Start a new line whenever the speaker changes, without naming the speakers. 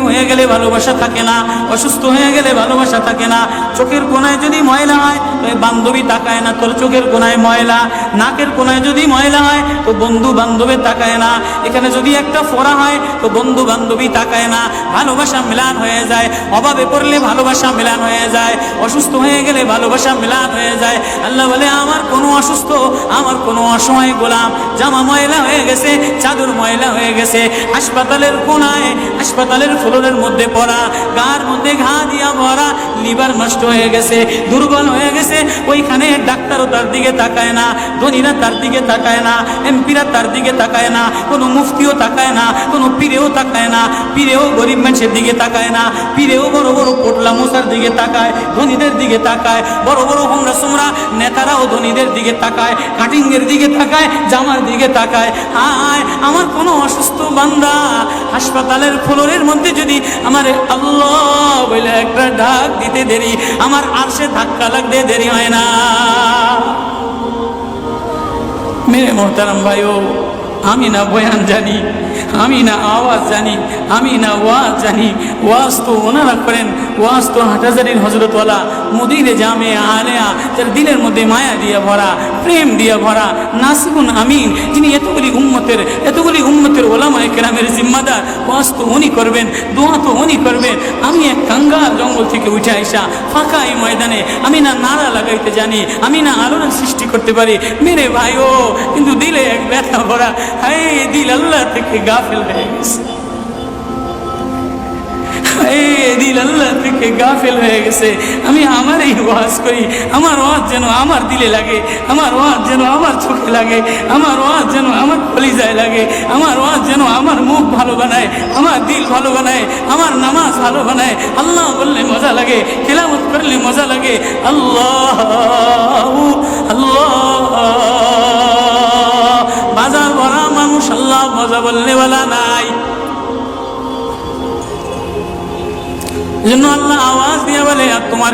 হয়ে গেলে ভালোবাসা থাকে না, অসুস্থ হয়ে গেলে ভালোবাসা থাকে না। চোখের কোনায় যদি ময়লা হয় তো বান্ধবী তাকায় না, তোর চোখের কোনায় ময়লা। নাকের কোনায় যদি ময়লা হয় তো বন্ধু বান্ধবে তাকায় না। এখানে যদি একটা ফোড়া হয় তো বন্ধু বান্ধবী তাকায় না। ভালোবাসা মিলান হয়ে যায়, অভাবে পড়লে ভালোবাসা মিলান হয়ে যায়, অসুস্থ হয়ে গেলে ভালোবাসা মিলান হয়ে যায়। আল্লাহ বলে আমার কোনো অসুস্থ, আমার কোনো অসময় গোলাম জামা ময়লা হয়ে গেছে, চাদর ময়লা হয়ে গেছে, হাসপাতালের কোনায় হাসপাতালের ফ্লোরের মধ্যে পড়া, গার মধ্যে ঘা দিয়া ভরা, লিভার নষ্ট হয়ে গেছে, দুর্বল হয়ে গেছে, ওইখানে ডাক্তারও তার দিকে তাকায় না, ধনীরা তার দিকে তাকায় না, এমপিরা তার দিকে তাকায় না, কোনো মুফতিও তাকায় না, কোনো পীরেও তাকায় না, পীরেও গরিব মানুষের দিকে তাকায় না, পীরেও বড় বড় পোটলা মশার দিকে তাকায়, ধনীদের দিকে তাকায়, বড় বড় হোমরা সোমরা নেতারাও ধনীদের দিকে তাকায়, কাটিংয়ের দিকে তাকায়, জামার দিকে তাকায়। হায় আমার কোনো অসুস্থ বান্দা হাসপাতালের ফ্লোরের মধ্যে যদি আমার আল্লাহ বলে একটা ডাক দিতে দেরি, আমার আরশে ধাক্কা লাগতে দেরি হয় না। মেরে মোহতারাম ভাইও, আমি না বয়ান জানি, আমি না আওয়াজ জানি, আমি না ওয়াজ জানি, ওয়াজ তো ওনারা করেন, ওয়াজ তো হাটহাজারীর হজরতওয়ালা মুদিরে জামে আলেয়া, যার দিলের মধ্যে মায়া দিয়ে ভরা, প্রেম দিয়ে ভরা, নাসিকুন আমিন, যিনি এতগুলি উম্মতের ওলামায়ে কেরামের জিম্মাদার, ওয়াজ তো উনি করবেন, দোয়া তো উনি করবেন। আমি এক কাঙ্গাল জঙ্গল থেকে উঠে আইসা ফাঁকা এই ময়দানে আমি না নারা লাগাইতে জানি, আমি না আলোড়ন সৃষ্টি করতে পারি। মেরে ভাইও, কিন্তু দিলে এক ব্যথা ভরা, হায় দিল আল্লাহ থেকে গাফেল হয়ে গেছে, দিল আল্লাহ থেকে গাফেল হয়ে গেছে। আমি আমার এই ওয়াজ করি, আমার ওয়াজ যেন আমার দিলে লাগে, আমার ওয়াজ যেন আমার চোখে লাগে, আমার ওয়াজ যেন আমার কলিজায় লাগে, আমার ওয়াজ যেন আমার মুখ ভালো বানায়, আমার দিল ভালো বানায়, আমার নামাজ ভালো বানায়। আল্লাহ বললে মজা লাগে, তেলাওয়াত করলে মজা লাগে। আল্লাহ আল্লাহ, বাজার ভরা মানুষ, আল্লাহ মজা বললে বলা নাই। জন্য আল্লাহ আওয়াজ দিয়ে বলে আর তোমার